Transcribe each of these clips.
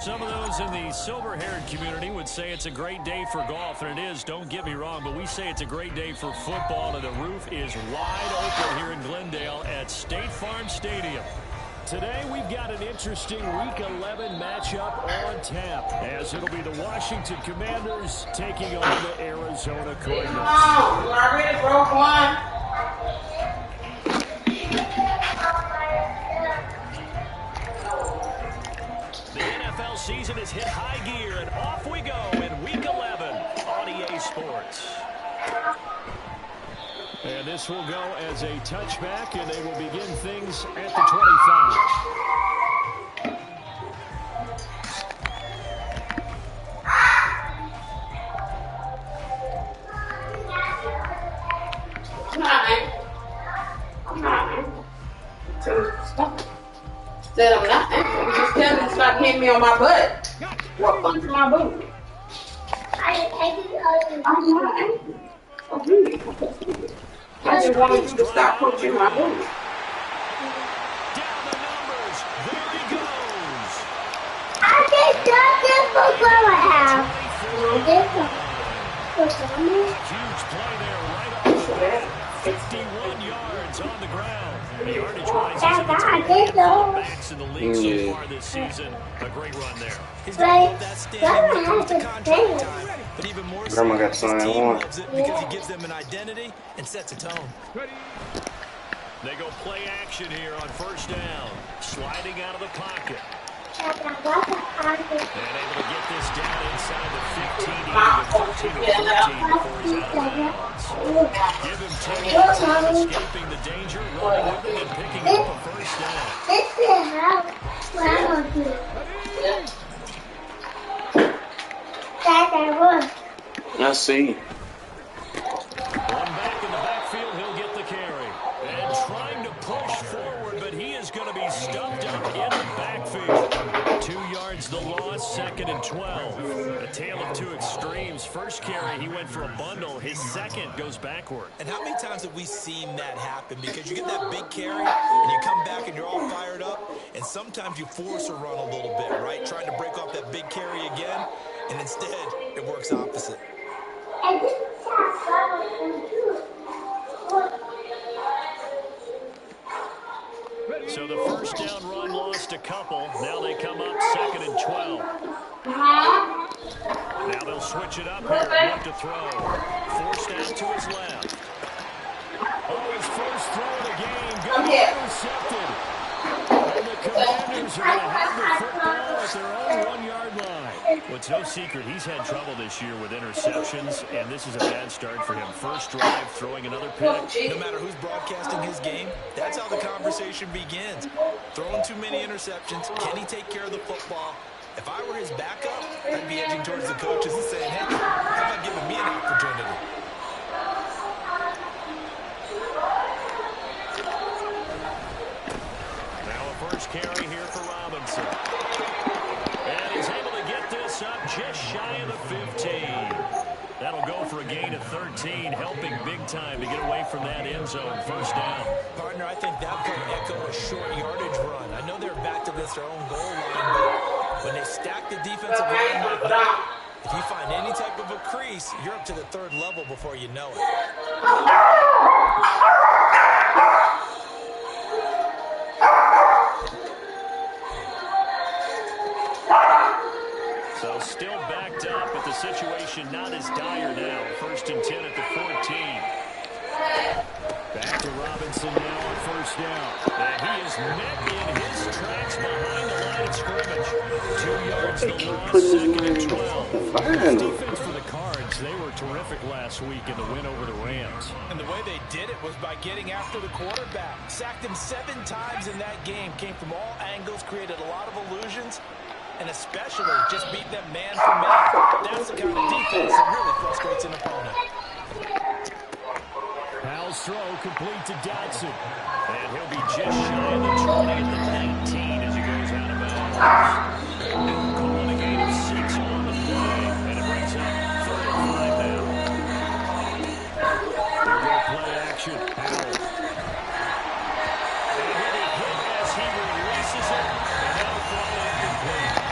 Some of those in the silver-haired community would say it's a great day for golf, and it is, don't get me wrong, but we say it's a great day for football, and the roof is wide open here in Glendale at State Farm Stadium. Today we've got an interesting Week 11 matchup on tap, as it'll be the Washington Commanders taking on the Arizona Cardinals. Oh, I already broke one. The NFL season has hit high gear, and off we go in Week 11 on EA Sports. And this will go as a touchback, and they will begin things at the 25. Said I'm not. You just tell me to stop hitting me on my butt. What punch my boot? I'm not. I just wanted you to stop punching my boot. Down the numbers. There he goes. I just got this football I have. Huge play there right off the bat. 51 yards on the ground. The yardage rises in the top backs in the league so far this season. A great run there. He's got that standing when it comes to contract time, but even more so, his team loves it because he gives them an identity and sets a tone. They go play action here on first down. Sliding out of the pocket. And able to get this down inside the 15, even the 13 or 14 before he's out of bounds. Give him 10 yards of escaping the danger, running with it and picking up a first down. This is how I'm going to do. Dad, I won. I see. One back in the backfield, he'll get the carry. And trying to push forward, but he is going to be stuffed up in the backfield. 2 yards the loss, 2nd and 12. A tale of two extremes. First carry, he went for a bundle. His second goes backward. And how many times have we seen that happen? Because you get that big carry, and you come back and you're all fired up, and sometimes you force a run a little bit, right? Trying to break off that big carry again, and instead, it works opposite. So the first down run lost a couple. Now they come up 2nd and 12. Now they'll switch it up here and look to throw. Forced out to his left. Oh, his first throw of the game. Good intercepted. And the Commanders are going to have the football at their own 1-yard line. Well, it's no secret he's had trouble this year with interceptions, and this is a bad start for him. First drive, throwing another pick. No matter who's broadcasting his game, that's how the conversation begins. Throwing too many interceptions, can he take care of the football? If I were his backup, I'd be edging towards the coaches and saying, hey, how about giving me an opportunity? Now a first carry here for Robinson. And he's able to get this up just shy of the 15. That'll go for a gain of 13, helping big time to get away from that end zone. First down. Partner, I think that could echo a short yardage run. I know they're backed against their own goal line, but when they stack the defensive line like that, if you find any type of a crease, you're up to the 3rd level before you know it. So still backed up, but the situation not as dire now. 1st and 10 at the 14. Back to Robinson now on first down. And he is met in his tracks behind the line of scrimmage. 2 yards the loss, 2nd and 12. This defense for the Cards, they were terrific last week in the win over the Rams. And the way they did it was by getting after the quarterback. Sacked him 7 times in that game. Came from all angles, created a lot of illusions, and especially just beat them man for man. That's the kind of defense that really frustrates an opponent. Powell's throw complete to Dotson. And he'll be just shy of the 20 at the 19 as he goes out of bounds. Calling a gain of 6 on the play, and it brings up 3rd and 5 now. They're going to play action. Powell. And he'll be hit as he releases it, and that'll fall incomplete.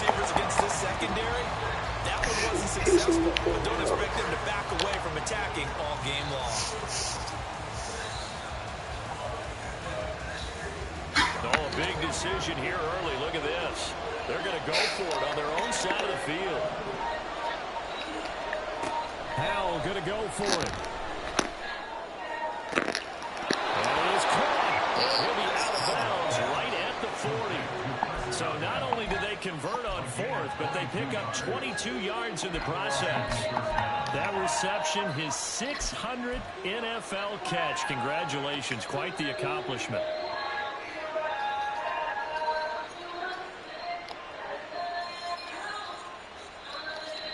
receivers against this secondary, that one wasn't successful. But don't expect them to back away from attacking all game long. Oh, a big decision here early. Look at this. They're going to go for it on their own side of the field. Howell going to go for it. And it is caught. He'll be out of bounds right at the 40. So not only do they convert on fourth, but they pick up 22 yards in the process. That reception, his 600th NFL catch. Congratulations. Quite the accomplishment.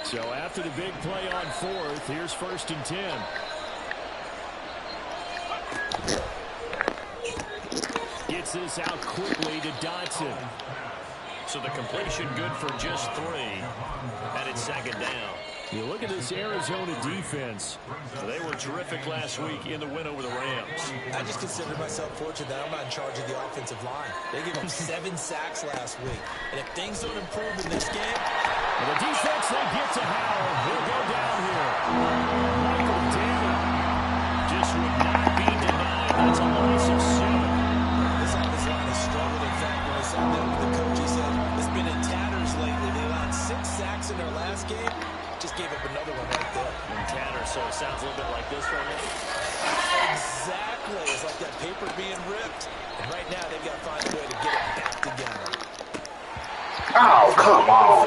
So after the big play on fourth, here's 1st and 10. Gets this out quickly to Dotson. So the completion good for just 3. And it's 2nd down. You look at this Arizona defense. They were terrific last week in the win over the Rams. I just consider myself fortunate that I'm not in charge of the offensive line. They gave up 7 sacks last week. And if things don't improve in this game... And the defense, they get to Howell. He'll go down here. Michael Daniel just would not be denied. That's a loss of 7. This offensive line has struggled. In fact, when I sat down with the coach, he said it's been in tatters lately. They allowed 6 sacks in their last game. Just gave up another one right there. In tatters, so it sounds a little bit like this right now. Exactly. It's like that paper being ripped. And right now, they've got to find a way to get it back together. Oh, come on.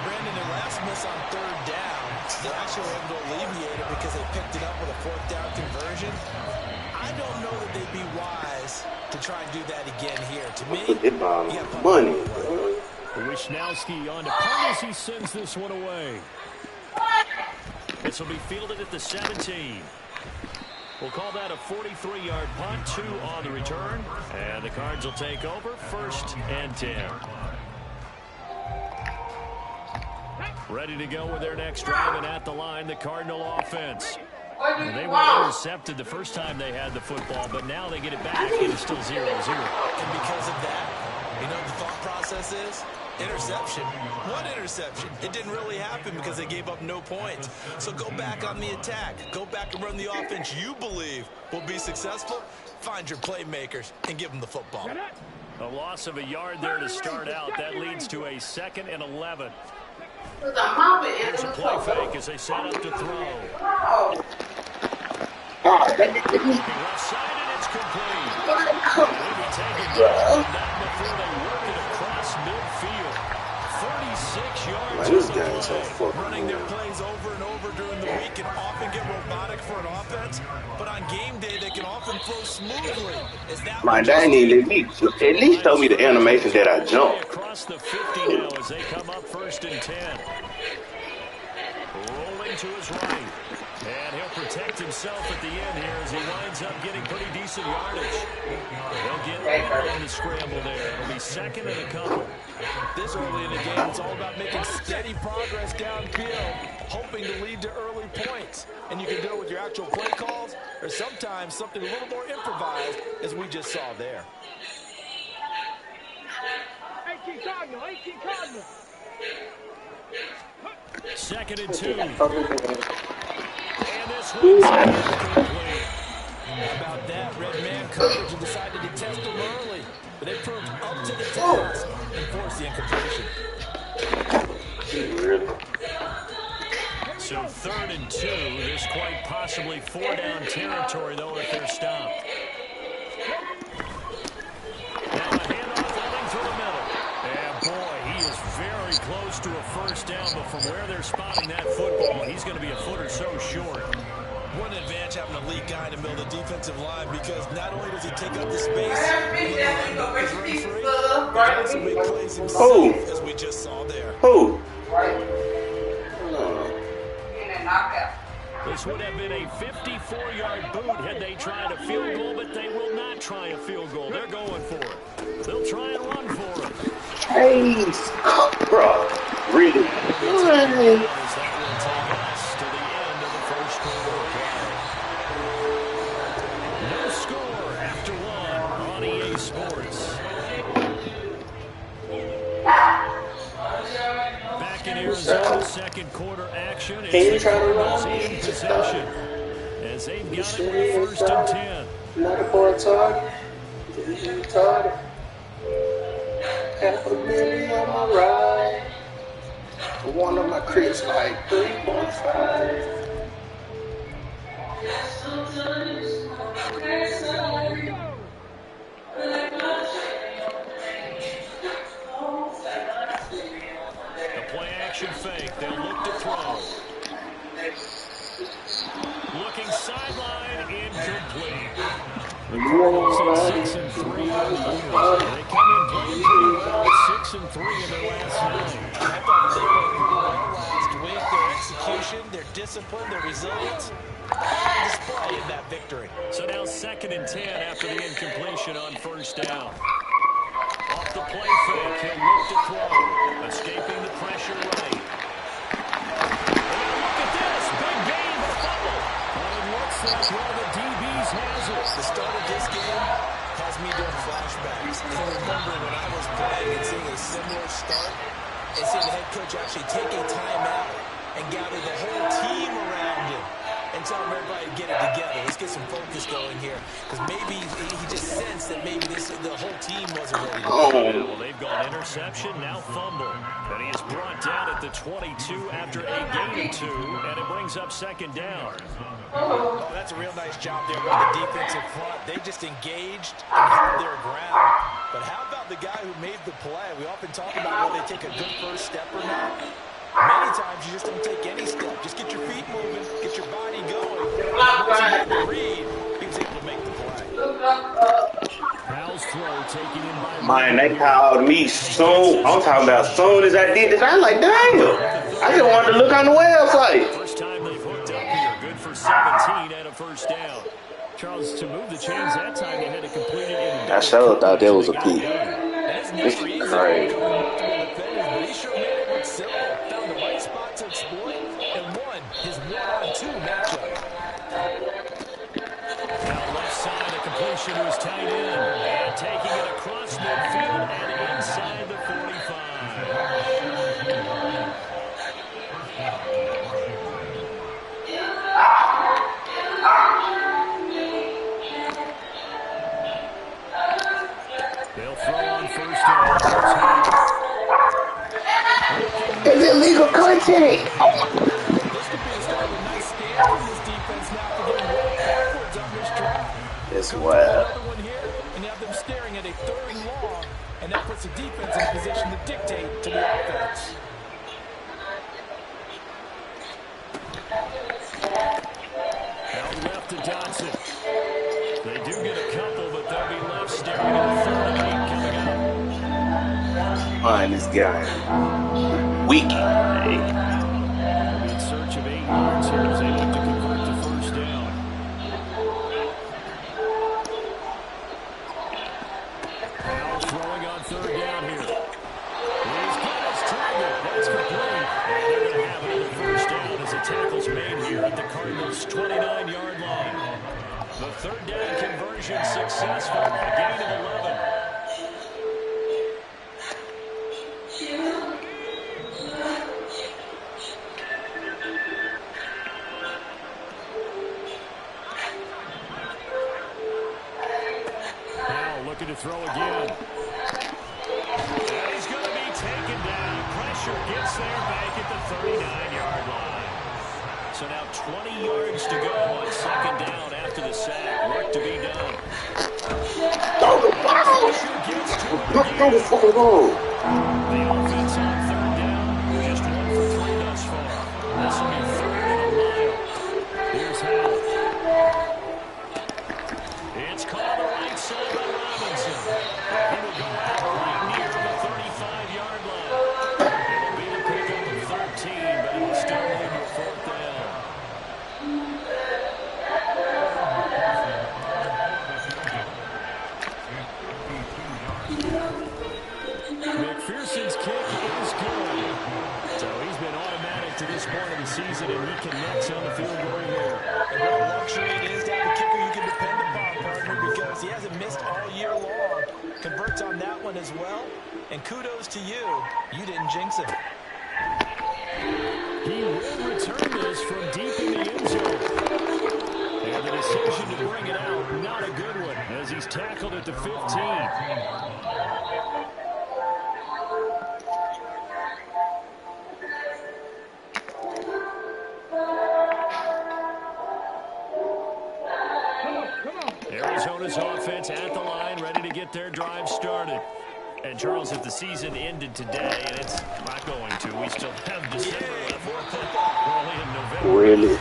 Brandon, their last miss on 3rd down, they actually were able to alleviate it because they picked it up with a 4th down conversion. I don't know that they'd be wise to try and do that again here. To me, money. Wishnowski on to Punt as he sends this one away. This will be fielded at the 17. We'll call that a 43-yard punt, 2 on the return. And the Cards will take over, 1st and 10. Ready to go with their next drive, and at the line, the Cardinal offense. And they were intercepted the first time they had the football, but now they get it back, and it's still 0-0. And because of that, you know what the thought process is? Interception. What interception? It didn't really happen because they gave up no points. So go back on the attack. Go back and run the offense you believe will be successful. Find your playmakers and give them the football. A loss of a yard there to start out. That leads to a 2nd and 11. Here's a play fake as they set up to throw. Left side, and it's complete. They'll be taking down before they work it across midfield. 36 yards. Man, this guy's so fucking Running their plays over and over during the week can often get robotic for an offense, but on game day they can often flow smoothly. Is that Man, they need at least show me the animation that I jumped. Across the 50 now as they come up 1st and 10. Rolling to his right. And he'll protect himself at the end here as he winds up getting pretty decent yardage. He'll get on the scramble there. It'll be 2nd and a couple. This early in the game, it's all about making steady progress downfield, hoping to lead to early points. And you can do it with your actual play calls, or sometimes something a little more improvised, as we just saw there. 18 Cardinal. 2nd and 2. And this one's incomplete. How about that? Red man coverage and decided to test him early. But it proved up to the task and forced the incompletion. So 3rd and 2. There's quite possibly 4-down territory, though, if they're stopped. Now a handoff running through the middle. And boy, he is very close to a 1st down, but from where they're spotting that football, he's going to be a foot or so short. What an advantage having a lead guy in the middle of the defensive line, because not only does he take up the space, he can also make plays himself, as we just saw there. This would have been a 54-yard boot had they tried a field goal, but they will not try a field goal. They're going for it. They'll try and run for it. Hey, bro, really? That will take us to the end of the 1st quarter. No score after 1 on EA Sports. second quarter action. Can you It's try the to Cardinals run? in possession as they've got it with first and 10. Another boy target. Easy target. Half a million on my ride. One of my crits like 3.5. The play action fake. They'll look to throw. Looking sideline, incomplete. The Cardinals at 6-3 on the year. They come in playing pretty well, 6-3 in their last 9. I thought they played pretty well last week. Their execution, their discipline, their resilience, all on display in that victory. So now 2nd and 10 after the incompletion on first down. Off the play fake, he'll look to throw. Escaping the pressure right. And look at this, big gain, but a fumble. And it looks like one of the DBs has it. The start of this game has me doing flashbacks. I remember when I was playing and seeing a similar start and seeing the head coach actually take a timeout and gather the whole team around him and tell everybody to get it together. Let's get some focus going here. Because maybe he just sensed that maybe the whole team wasn't ready to play. Well, they've gone interception, now fumble. And he is brought down at the 22 after a gain of 2, and it brings up 2nd down. Oh, that's a real nice job there by the defensive front. They just engaged and held their ground. But how about the guy who made the play? We often talk about whether they take a good first step or not. Many times you just don't take any step. Just get your feet moving, get your body going. Once he made the read, he was able to make the play. Howell's throw taken in by... Man, they called me soon. I'm talking about soon as I did this. I was like, damn. I just wanted to look on the website. First time they've hooked up here. Good for 17 and a first down. Charles, to move the chains that time, they had to complete it in... I sure thought that was a peak. This is crazy. But he sure made it look simple. Found the right spot to exploit and won his 1-on-2 matchup. Now left side, a completion to his tight end. And taking it across midfield and inside the 45. They'll throw on first down. It's illegal contact. This could be the start of a nice stand from this defense now for getting way backwards on this drive. It's Comes wild. another one here, and you have them staring at a 3rd and long, and that puts the defense in position to dictate to the offense. Out left to Dotson. They do get a couple, but they'll be left staring at a 3rd and 8 coming up. Find this guy. Weak. In search of 8 yards here as they look to convert to first down. Now throwing on 3rd down here. He's got his target. That's complete. And they're going to have it with first down as the tackle's made here at the Cardinals' 29-yard line. The 3rd down conversion successful. A gain of 11. Looking to throw again. And he's going to be taken down. Pressure gets there back at the 39-yard line. So now 20 yards to go on 2nd down after the sack. Work to be done. Pressure gets to him again. The offense on 3rd down. Just 1 for 3 thus far. This will be 3rd and a mile. Here's Howell. It's called the right side by Robinson. He will go out right near the 35-yard line. It'll be a pickup of 13, but it will still lead to 4th down. McPherson's kick is good. So he's been automatic to this point of the season, and he connects on the field goal here. And what a luxury it is to have a kicker you can depend upon, partner, because he hasn't missed all year long. Converts on that one as well. And kudos to you. You didn't jinx him. He will return this from deep in the end zone. And the decision to bring it out, not a good one, as he's tackled at the 15. Arizona's offense at the line, ready to get their drive started. And, Charles, if the season ended today, and it's not going to, we still have December left. We're only in November. Really?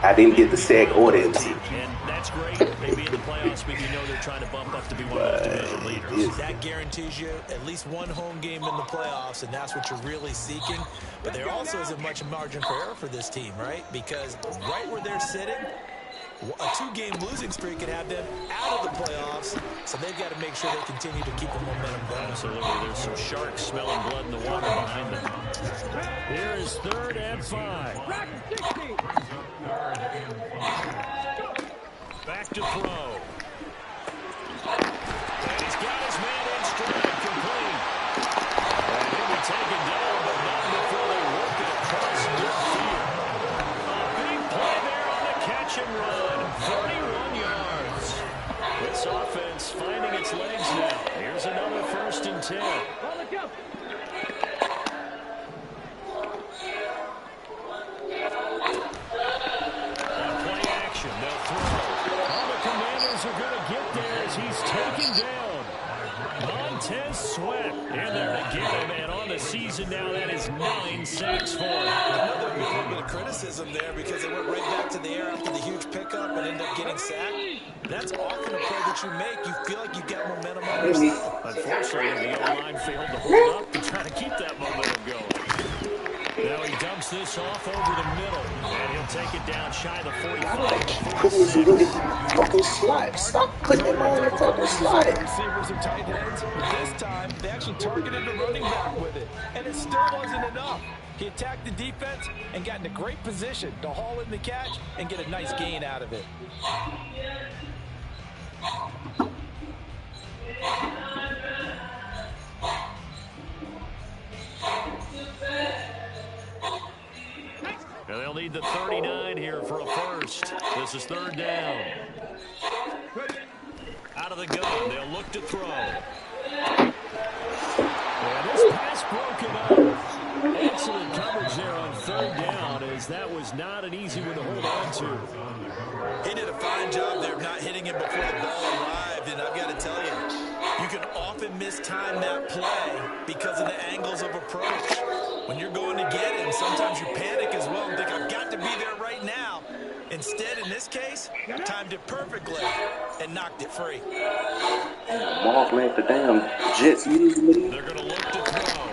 I didn't get the SEC or the MC. And that's great. Maybe in the playoffs, but you know they're trying to bump up to be one of those division leaders. That guarantees you at least one home game in the playoffs, and that's what you're really seeking. But there also isn't much margin for error for this team, right? Because right where they're sitting, a two-game losing streak could have them out of the playoffs, so they've got to make sure they continue to keep the momentum going. Absolutely. There's some sharks smelling blood in the water behind them. Here is 3rd and 5. Back to throw. And he's got his man in stride, complete. And he'll be taken down, but not before they work it across midfield. A big play there on the catch and run. 31 yards. This offense finding its legs now. Here's another 1st and 10. On play action, they'll throw. All the Commanders are going to get there as he's taken down. Montez Sweat in there to get him, and on the season now, that is 9 sacks for him. Another little bit of criticism there because they went right back to the air after the huge pickup and ended up getting sacked. That's often a play that you make. You feel like you've got momentum on your side. Unfortunately, the O-line failed to hold up to try to keep that momentum going. Now he dumps this off over the middle, and he'll take it down shy of the 45. Put this in the fucking slot. Stop putting him on the fucking slot. Receivers are tight ends, but this time they actually targeted the running back with it, and it still wasn't enough. He attacked the defense and got in a great position to haul in the catch and get a nice gain out of it. Now they'll need the 39 here for a first. This is 3rd down. Out of the gun, they'll look to throw. And this pass broken up. Excellent coverage there on 3rd down, as that was not an easy one to hold on to. He did a fine job there of not hitting him before the ball arrived, and I've got to tell you, you can often mistime that play because of the angles of approach. When you're going to get him, sometimes you panic as well and think, I've got to be there right now. Instead, in this case, timed it perfectly and knocked it free. Ball man, the damn Jets usually. They're going to look to throw.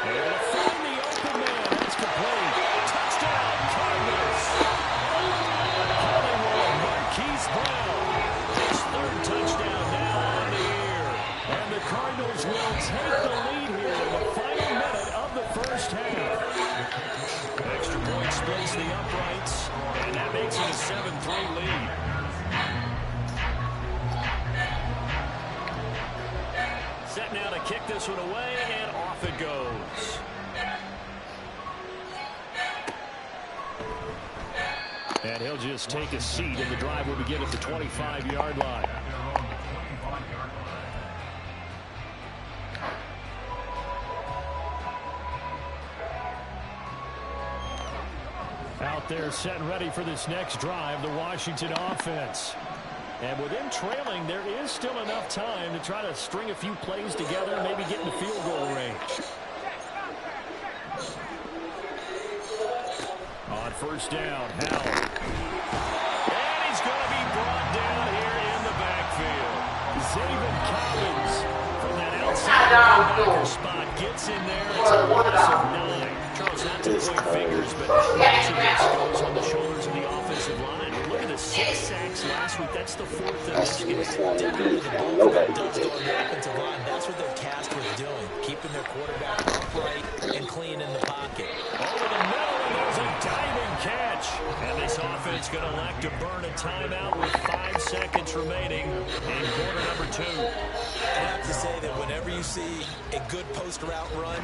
They're going to find the open man. That's complete. Touchdown, Cardinals. Hollywood, Marquise Brown. His 3rd touchdown now on the year. And the Cardinals will take the lead here in the final minute of the 1st half. Extra point splits the uprights, and that makes it a 7-3 lead. Set now to kick this one away, and off it goes. And he'll just take a seat, and the drive will begin at the 25-yard line. Out there set and ready for this next drive, the Washington offense. And with them trailing, there is still enough time to try to string a few plays together and maybe get in the field goal range. On 1st down, Howard. And he's going to be brought down here in the backfield. Zaven Collins from that outside linebacker spot gets in there. It's a loss of 9. Charles, not to point fingers, but much of this goes on the shoulders of the offensive line. Look at the 6 sacks last week. That's the 4th in this game. Definitely the bulk of dust on the offensive line. That's what they're tasked with doing, keeping their quarterback upright and clean in the pocket. Over the middle, and there's a diving catch. And this offense going to elect to burn a timeout with 5 seconds remaining in quarter number 2. I have to say that whenever you see a good post route run,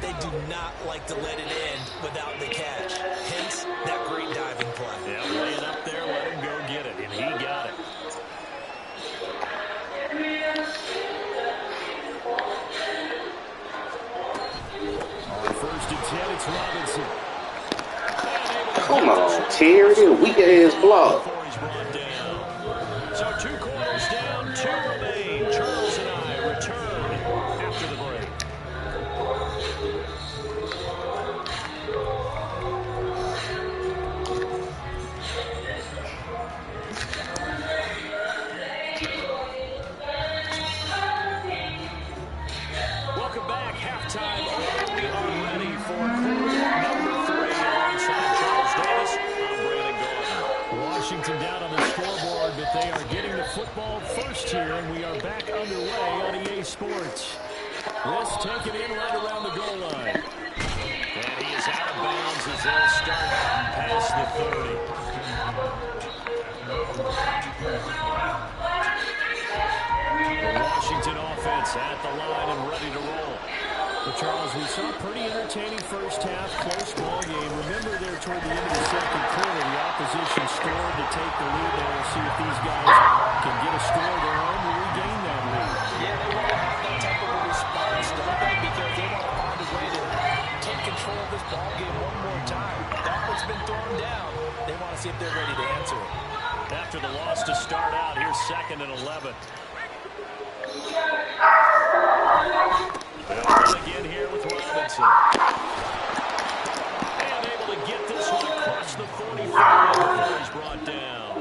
They do not like to let it end without the catch. Hence, that great diving play. Yeah, lay it up there, let him go get it, and he got it. On 1st and 10, it's Robinson. Come on, Terry, weak-ass block. So 2 quarters down, 2 remain. Charles and I return after the break. Welcome back. Halftime. We are ready for quarter number 3 alongside Charles Davis. I'm Brandon Gordon. Washington down on the scoreboard, but they are getting the football first here, and we are back underway on EA Sports. This taken in right around the goal line. And he is out of bounds as they'll start past the 30. The Washington offense at the line and ready to roll. But Charles, we saw a pretty entertaining first half, close ball game. Remember there toward the end of the second quarter, the opposition scored to take the lead there. We'll see if these guys can get a score of their own to regain that lead. Yeah, they want to have that type of a response, don't they? Because they want to find a way to take control of this ball game one more time. That one's been thrown down. They want to see if they're ready to answer it. After the loss to start out, here's 2nd and 11. They'll run again here with Robinson. And able to get this one across the 45 before he's brought down.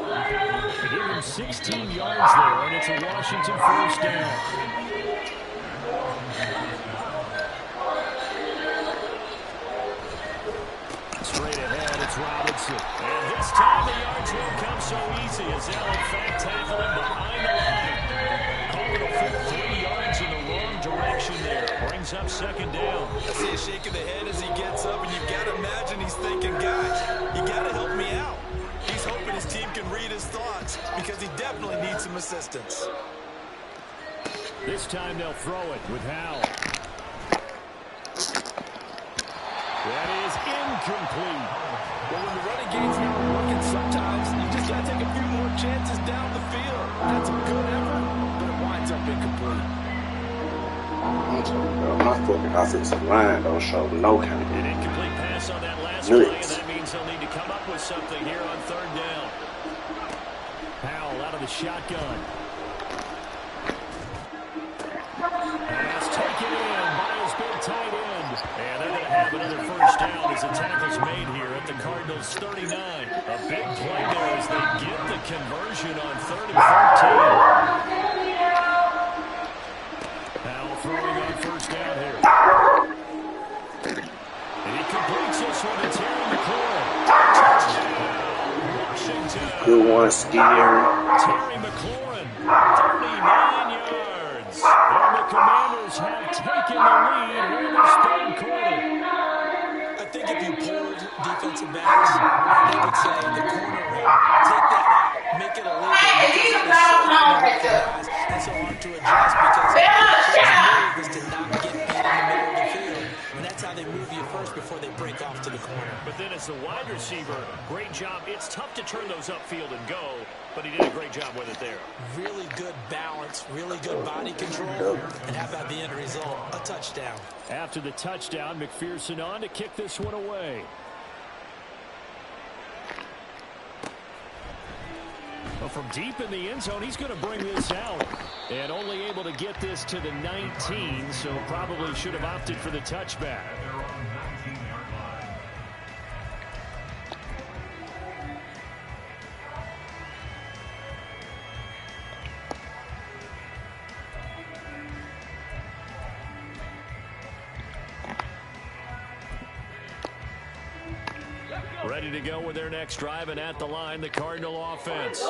They give him 16 yards there, and it's a Washington first down. Straight ahead, it's Robinson. And this time the yards won't come so easy as they'll in fact tackle him behind the line. Call it a full 3 yards in the wrong direction there. Brings up 2nd down. I see him shaking the head as he gets up, and you've got to imagine he's thinking, guys, you got to help me out. He's hoping his team can read his thoughts because he definitely needs some assistance. This time they'll throw it with Howell. That is incomplete. Well, when the running game's not working, sometimes you just got to take a few more chances down the field. That's a good effort, but it winds up incomplete. I'm talking about my fucking offensive line don't show no kind of An incomplete pass on that last play, and that means they'll need to come up with something here on 3rd down. Howell out of the shotgun. Pass taken in by his big tight end. And they're going to have another first down as the tackle's made here at the Cardinals' 39. A big play there as they get the conversion on 3rd and 13. Howell throwing on first down here. And he completes this one to Terry McLaurin. Touchdown, Washington. good one, scary. Terry McLaurin, 39 yards. And the Commanders have taken the lead here in this 3rd quarter. I think if you pulled defensive backs, they would say the corner route, take that out, make it illegal. It's so hard to adjust because the move is to not get beat in the middle of the field. And that's how they move you first before they break off to the corner. But then as the wide receiver, great job. It's tough to turn those upfield and go, but he did a great job with it there. Really good balance, really good body control. And how about the end result? A touchdown. After the touchdown, McPherson on to kick this one away. Well, from deep in the end zone, he's going to bring this out. And only able to get this to the 19, so probably should have opted for the touchback. Ready to go with their next drive, and at the line, the Cardinal offense.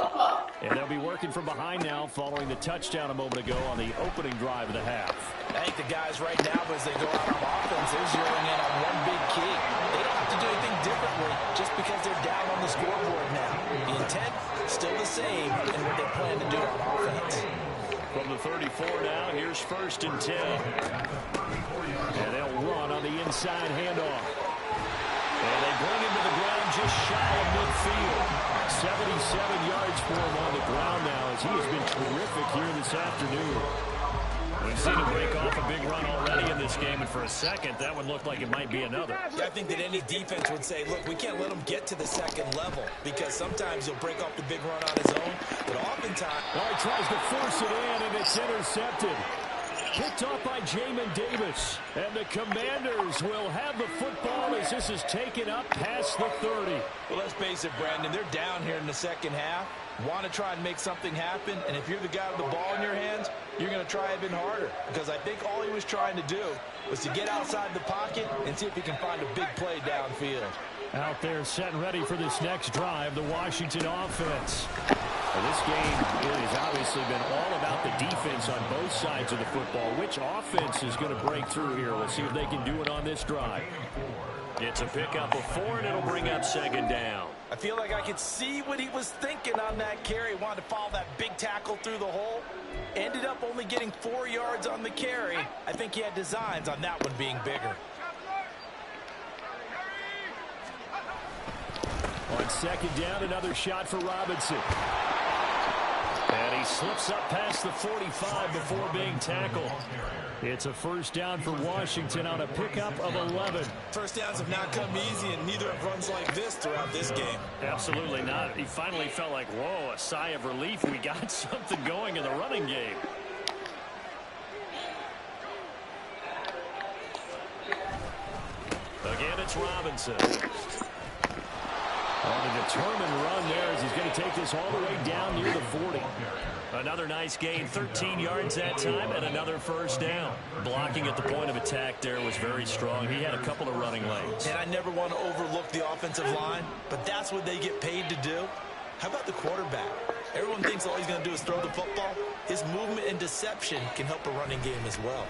And they'll be working from behind now following the touchdown a moment ago on the opening drive of the half. I think the guys right now, as they go out on offense, they're zeroing in on one big key. They don't have to do anything differently just because they're down on the scoreboard now. The intent, still the same in what they plan to do on offense. From the 34 now, here's 1st and 10. And they'll run on the inside handoff. And they bring him to the ground just shy of midfield. 77 yards for him on the ground now as he has been terrific here this afternoon. We've seen him break off a big run already in this game, and for a second, that one looked like it might be another. Yeah, I think that any defense would say, look, we can't let him get to the second level because sometimes he'll break off the big run on his own, but oftentimes... He tries to force it in, and it's intercepted. Picked off by Jamin Davis. And the Commanders will have the football as this is taken up past the 30. Well, let's face it, Brandon, they're down here in the second half. Want to try and make something happen, and if you're the guy with the ball in your hands, you're going to try even harder because I think all he was trying to do was to get outside the pocket and see if he can find a big play downfield. Out there set and ready for this next drive, the Washington offense. Well, this game has obviously been all about the defense on both sides of the football. Which offense is going to break through here? We'll see if they can do it on this drive. It's a pickup of 4, and it'll bring up 2nd down. I feel like I could see what he was thinking on that carry. Wanted to follow that big tackle through the hole. Ended up only getting 4 yards on the carry. I think he had designs on that one being bigger. On 2nd down, another shot for Robinson. And he slips up past the 45 before being tackled. It's a 1st down for Washington on a pickup of 11. First downs have not come easy, and neither have runs like this throughout this game. Absolutely not. He finally felt like, whoa, a sigh of relief. We got something going in the running game. Again, it's Robinson. On a determined run there as he's going to take this all the way down near the 40. Another nice gain, 13 yards that time, and another 1st down. Blocking at the point of attack there was very strong. He had a couple of running lanes. And I never want to overlook the offensive line, but that's what they get paid to do. How about the quarterback? Everyone thinks all he's going to do is throw the football. His movement and deception can help a running game as well.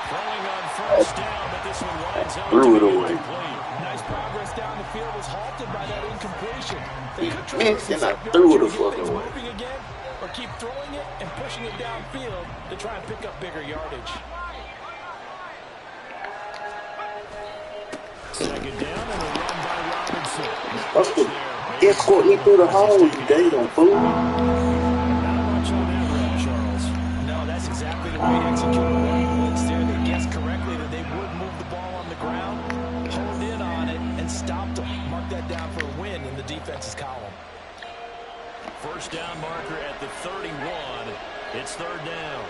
Throwing on 1st down, but this one winds up Threw it to be away. incomplete. Nice progress down the field was halted by that incompletion. They could try Man, to and I threw it the get fuck things away. moving again, or keep throwing it and pushing it downfield to try and pick up bigger yardage. 2nd down and a run by Robinson. That's the escort me through the hole, you daggone fool. Not much on that run, Charles. No, that's exactly the way to execute a run blitz there. They guessed correctly that they would move the ball on the ground, honed in on it, and stopped them. Mark that down for a win in the defense's column. 1st down marker at the 31. It's 3rd down.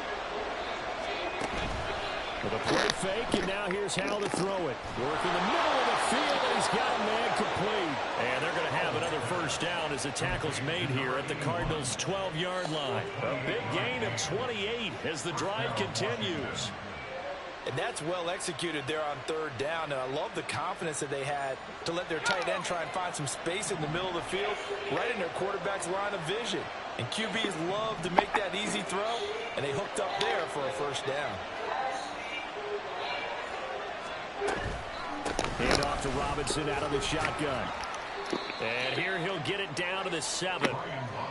With a play fake, and now here's how to throw it. Work in the middle of the field, and he's got a man complete. And they're going to have another 1st down as the tackle's made here at the Cardinals' 12-yard line. A big gain of 28 as the drive continues. And that's well executed there on 3rd down, and I love the confidence that they had to let their tight end try and find some space in the middle of the field, right in their quarterback's line of vision. And QBs love to make that easy throw, and they hooked up there for a 1st down. Hand off to Robinson out of the shotgun. And here he'll get it down to the 7.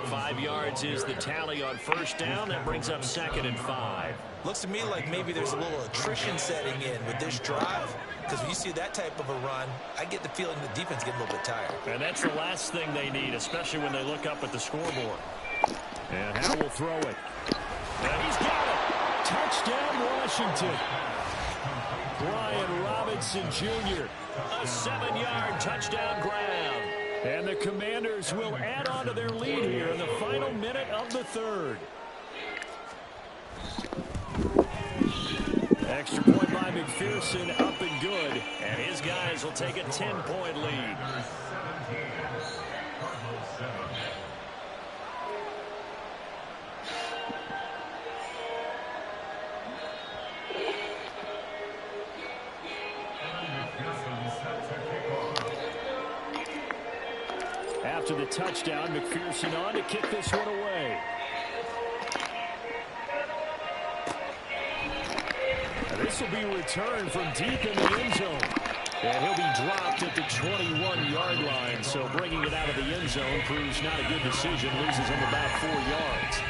5 yards is the tally on 1st down. That brings up 2nd and 5. Looks to me like maybe there's a little attrition setting in with this drive, because when you see that type of a run, I get the feeling the defense getting a little bit tired. And that's the last thing they need, especially when they look up at the scoreboard. And Howe will throw it. And he's got it. Touchdown, Washington. Brian Robinson Jr. A 7-yard touchdown grab. And the Commanders will add on to their lead here in the final minute of the 3rd. Extra point by McPherson, up and good. And his guys will take a 10-point lead. After the touchdown, McPherson on to kick this one away. And this will be returned from deep in the end zone. And he'll be dropped at the 21-yard line. So bringing it out of the end zone proves not a good decision. Loses him about 4 yards.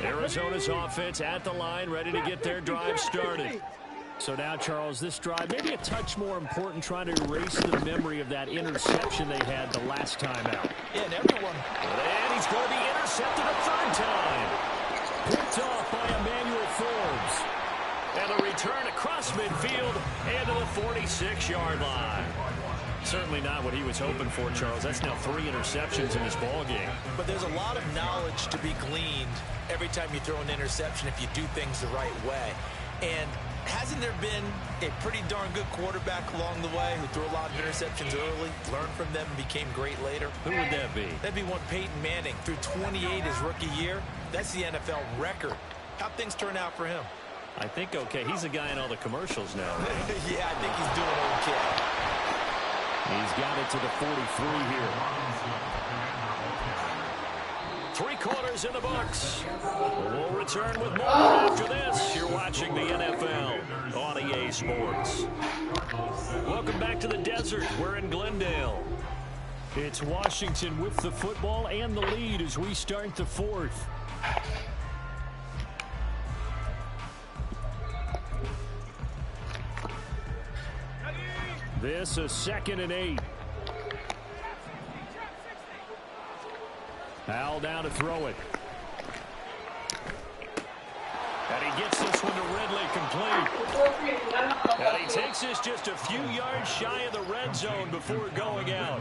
Arizona's offense at the line, ready to get their drive started. So now, Charles, this drive maybe a touch more important, trying to erase the memory of that interception they had the last time out. Yeah, and everyone. And he's going to be intercepted a third time. Picked off by Emmanuel Forbes. And a return across midfield and to the 46-yard line. Certainly not what he was hoping for, Charles. That's now 3 interceptions in this ball game. But there's a lot of knowledge to be gleaned every time you throw an interception if you do things the right way. And hasn't there been a pretty darn good quarterback along the way who threw a lot of interceptions early, learned from them, and became great later? Who would that be? That'd be one Peyton Manning. Threw 28 his rookie year. That's the NFL record. How'd things turn out for him? I think okay. He's the guy in all the commercials now. Yeah, I think he's doing okay. He's got it to the 43 here. 3 quarters in the books. We'll return with more after this. You're watching the NFL on EA Sports. Welcome back to the desert. We're in Glendale. It's Washington with the football and the lead as we start the 4th. This a 2nd and 8. Al down to throw it. And he gets this one to Ridley complete. And he takes this just a few yards shy of the red zone before going out.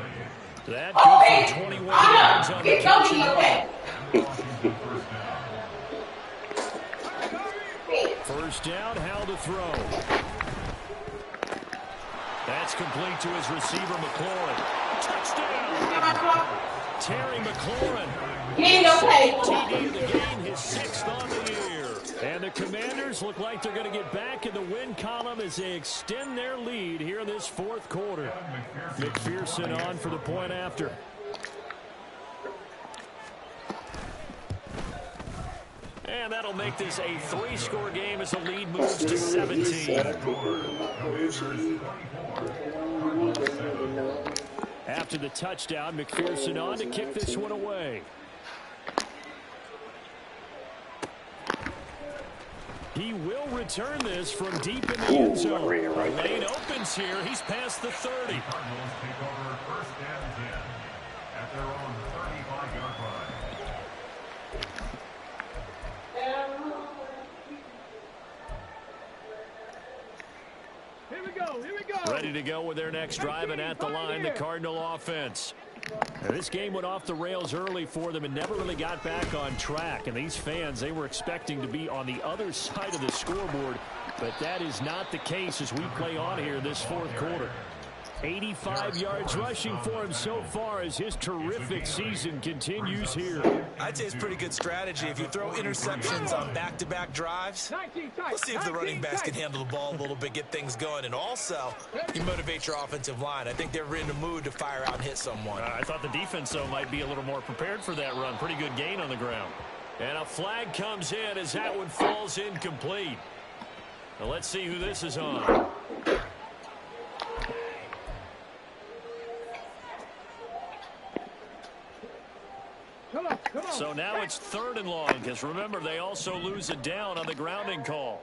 That good for 21 yards on the catch and run. First down, Hal to throw. That's complete to his receiver, McLaurin. Touchdown! Terry McLaurin. TD of the game, his 6th on the year. And the Commanders look like they're going to get back in the win column as they extend their lead here in this 4th quarter. McPherson on for the point after. And that'll make this a 3-score game as the lead moves to 17. After the touchdown, McPherson on to kick this one away. He will return this from deep in the end zone. The lane opens here. He's past the 30. Ready to go with their next drive, and at the line, the Cardinal offense. Now, this game went off the rails early for them and never really got back on track. And these fans, they were expecting to be on the other side of the scoreboard, but that is not the case as we play on here this 4th quarter. 85 yards rushing for him so far as his terrific season continues here. I'd say it's pretty good strategy. If you throw interceptions on back-to-back drives, let's see if the running backs can handle the ball a little bit, get things going, and also you motivate your offensive line. I think they're in the mood to fire out and hit someone. I thought the defense, though, might be a little more prepared for that run. Pretty good gain on the ground. And a flag comes in as that one falls incomplete. Now let's see who this is on. So now it's 3rd and long, because remember, they also lose a down on the grounding call.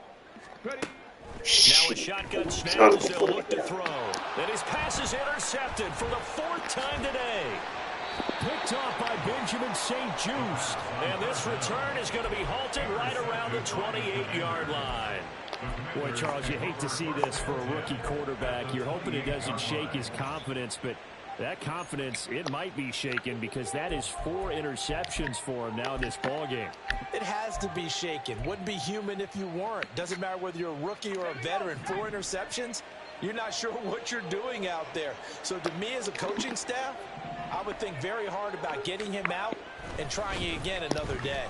Now a shotgun snap as they'll look to throw. And his pass is intercepted for the 4th time today. Picked off by Benjamin St. Juste. And this return is going to be halted right around the 28-yard line. Boy, Charles, you hate to see this for a rookie quarterback. You're hoping it doesn't shake his confidence, but that confidence, it might be shaken because that is 4 interceptions for him now in this ballgame. It has to be shaken. Wouldn't be human if you weren't. Doesn't matter whether you're a rookie or a veteran. 4 interceptions, you're not sure what you're doing out there. So to me as a coaching staff, I would think very hard about getting him out and trying it again another day.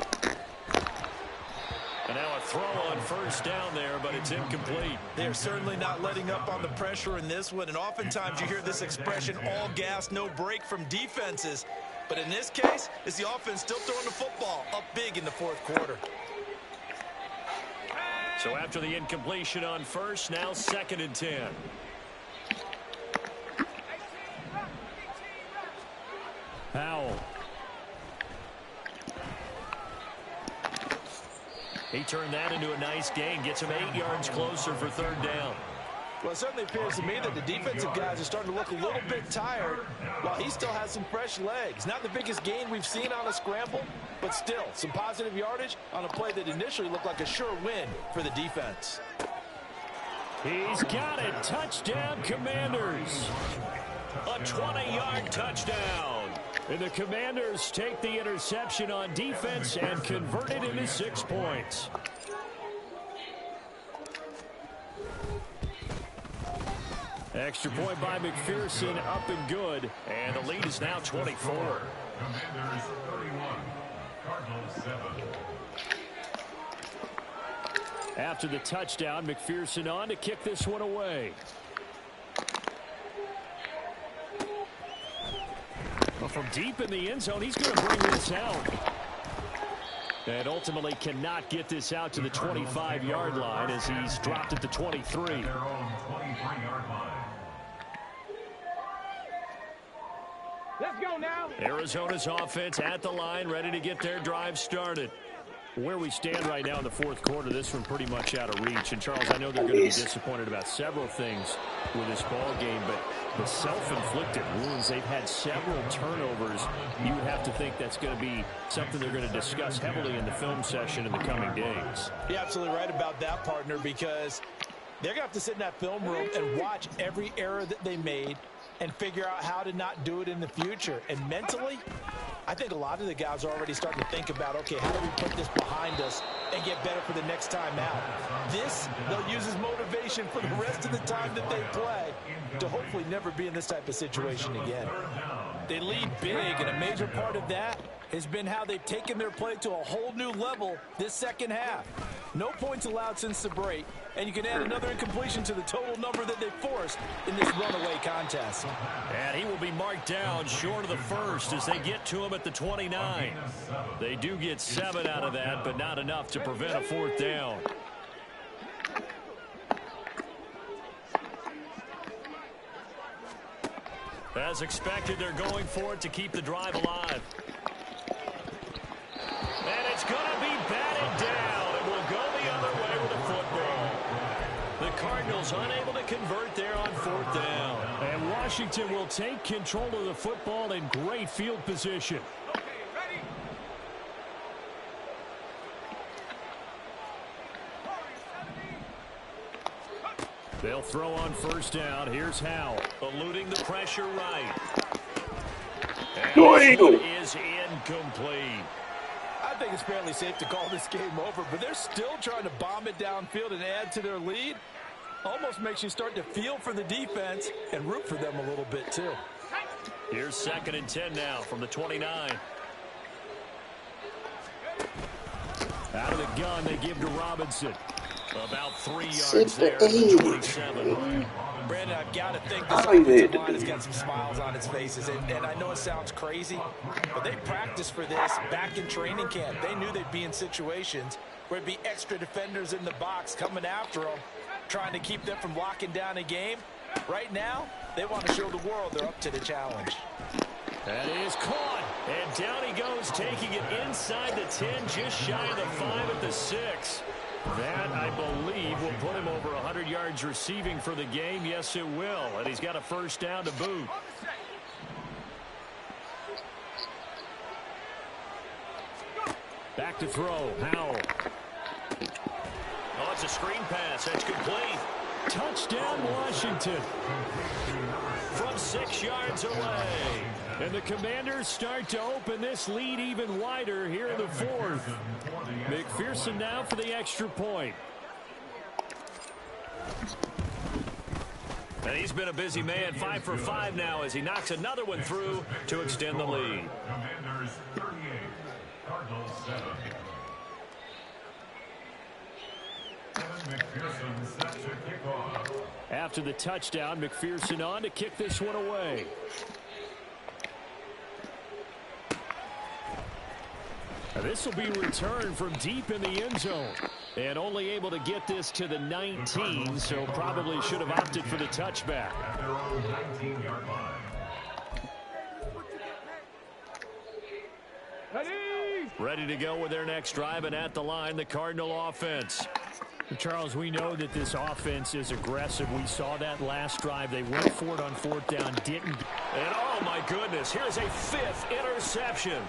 And now a throw on first down there, but it's incomplete. They're certainly not letting up on the pressure in this one. And oftentimes you hear this expression, all gas, no break from defenses. But in this case, it's the offense still throwing the football up big in the fourth quarter. So after the incompletion on first, now 2nd and 10. Powell. He turned that into a nice gain. Gets him 8 yards closer for 3rd down. Well, it certainly appears to me that the defensive guys are starting to look a little bit tired while he still has some fresh legs. Not the biggest gain we've seen on a scramble, but still some positive yardage on a play that initially looked like a sure win for the defense. He's got it. Touchdown, Commanders. A 20-yard touchdown. And the Commanders take the interception on defense and convert it into 6 points. Extra point by McPherson, up and good. And the lead is now 24. Commanders 31, Cardinals 7. After the touchdown, McPherson on to kick this one away. Well, from deep in the end zone, he's going to bring this out. And ultimately cannot get this out to the 25-yard line as he's dropped at the 23. Their own 23-yard line. Let's go now. Arizona's offense at the line, ready to get their drive started. Where we stand right now in the fourth quarter, this one pretty much out of reach. And, Charles, I know they're going to be disappointed about several things with this ball game, but the self-inflicted wounds, they've had several turnovers. You would have to think that's going to be something they're going to discuss heavily in the film session in the coming days. You're absolutely right about that, partner, because they're going to have to sit in that film room and watch every error that they made and figure out how to not do it in the future. And mentally, I think a lot of the guys are already starting to think about, okay, how do we put this behind us and get better for the next time out? This, they'll use as motivation for the rest of the time that they play to hopefully never be in this type of situation again. They lead big, and a major part of that has been how they've taken their play to a whole new level this second half. No points allowed since the break, and you can add another incompletion to the total number that they forced in this runaway contest. And he will be marked down short of the first as they get to him at the 29. They do get 7 out of that, but not enough to prevent a 4th down. As expected, they're going for it to keep the drive alive. And it's going to be batted down. It will go the other way with the football. The Cardinals unable to convert there on 4th down. And Washington will take control of the football in great field position. They'll throw on 1st down. Here's Howell, eluding the pressure right. And this one is incomplete. I think it's fairly safe to call this game over, but they're still trying to bomb it downfield and add to their lead. Almost makes you start to feel for the defense and root for them a little bit too. Here's 2nd and 10 now from the 29. Out of the gun, they give to Robinson. About 3 yards there, the 27. Brandon, I've got to think this offensive line has got some smiles on its faces. And I know it sounds crazy, but they practiced for this back in training camp. They knew they'd be in situations where there'd be extra defenders in the box coming after them, trying to keep them from locking down a game. Right now, they want to show the world they're up to the challenge. That is caught. And down he goes, taking it inside the 10, just shy of the 5 at the 6. That, I believe, will put him over 100 yards receiving for the game. Yes, it will. And he's got a 1st down to boot. Back to throw. Howell. Oh, it's a screen pass. That's complete. Touchdown, Washington. From 6 yards away. And the Commanders start to open this lead even wider here in the 4th. McPherson now for the extra point. And he's been a busy man, 5 for 5 now as he knocks another one through to extend the lead. Commanders 38, Cardinals 7. McPherson set to kick off. After the touchdown, McPherson on to kick this one away. This will be returned from deep in the end zone. And only able to get this to the 19, so probably should have opted for the touchback. At their own 19-yard line. Ready to go with their next drive, and at the line, the Cardinal offense. Charles, we know that this offense is aggressive. We saw that last drive. They went for it on fourth down, didn't. And oh my goodness, here's a 5th interception.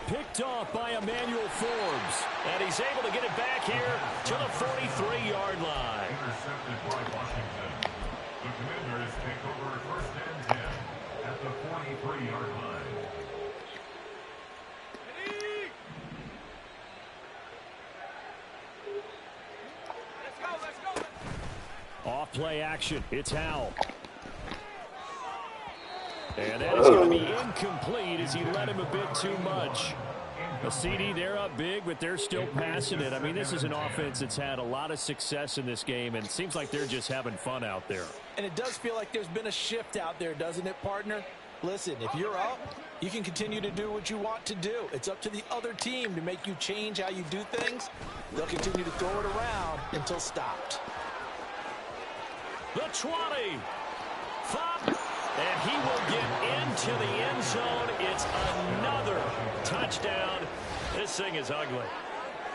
Picked off by Emmanuel Forbes. And he's able to get it back here to the 43-yard line. Intercepted by Washington. The Commanders take over 1st and 10 at the 43-yard line. Off play action. It's Howell. And that is going to be incomplete as he led him a bit too much. A CD, they're up big, but they're still passing it. I mean, this is an offense that's had a lot of success in this game, and it seems like they're just having fun out there. And it does feel like there's been a shift out there, doesn't it, partner? Listen, if you're up, you can continue to do what you want to do. It's up to the other team to make you change how you do things. They'll continue to throw it around until stopped. The 20. And he will get into the end zone. It's another touchdown. This thing is ugly.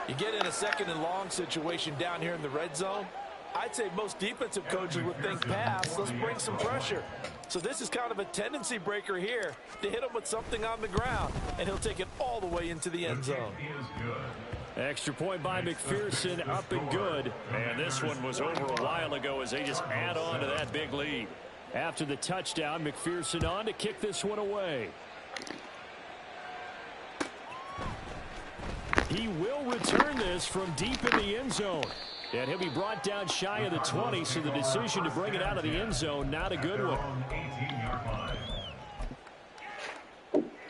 You get in a 2nd and long situation down here in the red zone. I'd say most defensive coaches would think pass. Let's bring some pressure. So this is kind of a tendency breaker here to hit him with something on the ground. And he'll take it all the way into the end zone. Extra point by McPherson, up and good. And this one was over a while ago as they just add on to that big lead. After the touchdown, McPherson on to kick this one away. He will return this from deep in the end zone. And he'll be brought down shy of the 20, so the decision to bring it out of the end zone, not a good one.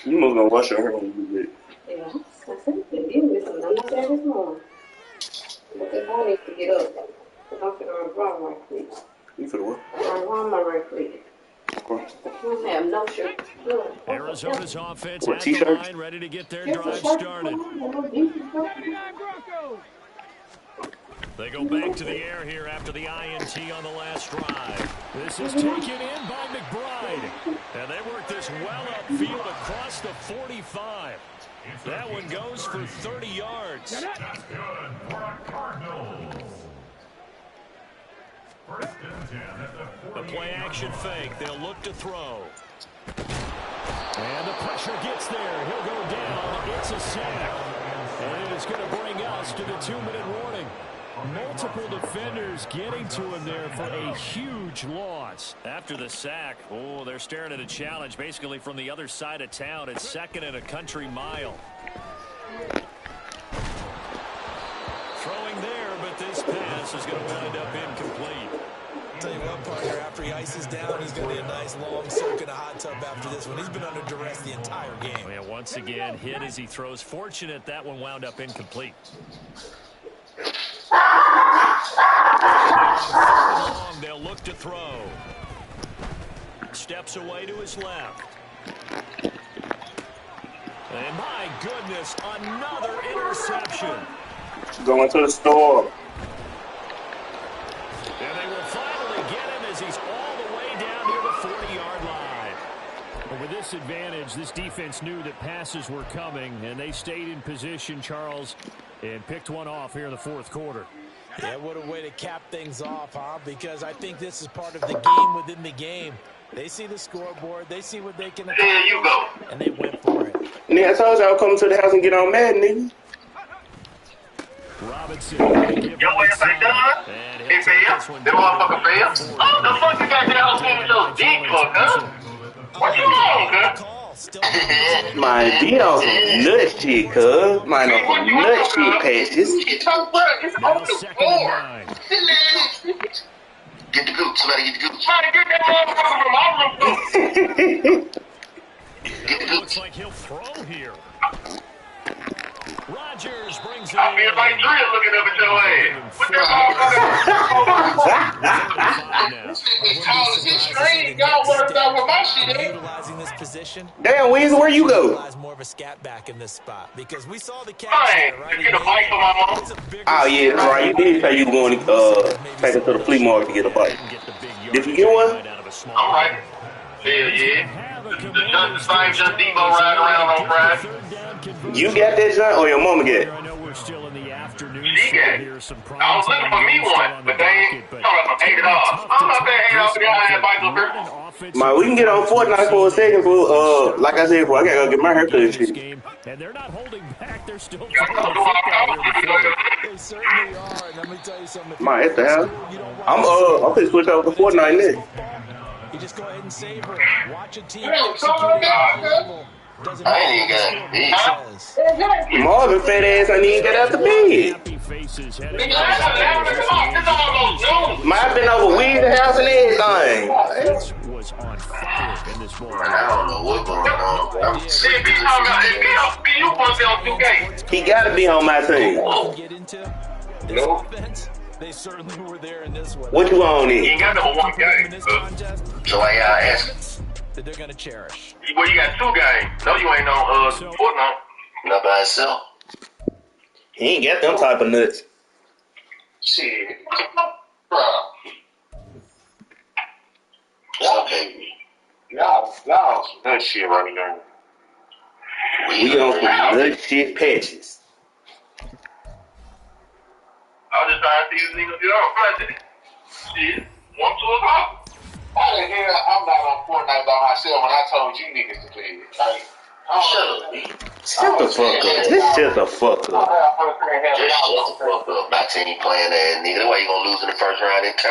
You must gonna wash your hair when you get. Yeah, I said you missing. I'm not there this morning. But the boy needs to get up. I'm going to run right quick. You for the what? I'm going to run right quick. I have no shirt. Arizona's offense What, at the t-shirt? line, ready to get their drive started. They go back to the air here after the INT on the last drive. This is taken in by McBride. And they work this well upfield across the 45. That one goes for 30 yards. That's good for a Cardinals. 1st and 10 at the 48. The play action fake. They'll look to throw. And the pressure gets there. He'll go down. It's a sack. And it is going to bring us to the 2-minute warning. Multiple defenders getting to him there for a huge loss. After the sack, oh, they're staring at a challenge basically from the other side of town. It's 2nd and a country mile. Throwing there, but this pass is going to wind up incomplete. Tell you what, partner, after he ices down, he's going to be a nice long soak in a hot tub after this one. He's been under duress the entire game. Yeah, once again, hit as he throws. Fortunate that one wound up incomplete. Long, they'll look to throw. Steps away to his left. And my goodness, another interception. Going to the store. And they will finally get him as he's all the way down near the 40-yard line. But with this advantage, this defense knew that passes were coming, and they stayed in position, Charles, and picked one off here in the 4th quarter. Yeah, what a way to cap things off, huh? Because I think this is part of the game within the game. They see the scoreboard. They see what they can accomplish. There you go. And they went for it. Nigga, I told y'all come to the house and get on Madden, nigga. Robinson. Yo, what if I done? Hey, fail? Them motherfucker fail? Oh, the fuck you got that whole thing so deep for, huh? What you want, huh? Man, be on some nut shit, cuz. Man, on some nut shit patches. It's on the floor. Get the goose. Somebody get the goose. Try to get that motherfucker from my room. Get the goose. Looks like he'll throw here. Rodgers brings it I feel like Dre looking up at your ass. What the motherfucker? His screen got worked out with my shit. Utilizing this position. Damn, Weezy, where you go? More of a scat back in this spot because we saw the catch Hey, there, right? you get a bike for my mom? Oh, yeah, that's right. You did say you were going to take it to the flea market to get a bike. Did you get one? All right. Yeah. The same just Debo riding around on Friday. You got that, John, or your mama get it? She got it. I was looking for me one, but they ain't talking about $80. I'm not paying $80 for the other bike up here. Man, we can get on Fortnite for a second, for like I said, before I gotta go get my haircut and shit. And they're not holding back. They're still Y'all come do our house. They certainly are. And let me tell you something. Man, what the hell? I'm gonna switch over to Fortnite next. You just go ahead and save her. Watch a team Yeah, execute at a high level. Doesn't matter I ain't what even the got scoreboard says. Marvin fat ass ain't even get out the bed. Happy faces Nigga, I got 11 o'clock. It's almost noon. Man, I been over weed the house and everything. was on fire in this ball. I don't know what's going on. Shit, be talking about it. You supposed to be on 2K. He gotta be on my team. Get into this offense. They certainly were there in this one. What you on You in? ain't got number one game. In this contest, So why y'all asking? that they're gonna cherish. Well, you got 2 games. No, you ain't on Fortnite. Not by itself. He ain't got them type of nuts. Shit. Bro. Okay. Y'all, that shit running down. We on some nut shit patches. I was just trying to see these niggas get on Friday. Shit. 1, 2 o'clock. How the hell I'm not on Fortnite by myself when I told you niggas to play it? Like, Shut the fuck up. Just shut the fuck up. Just shut the fuck up. My team playing that nigga. That's why you gonna lose in the first round in turn.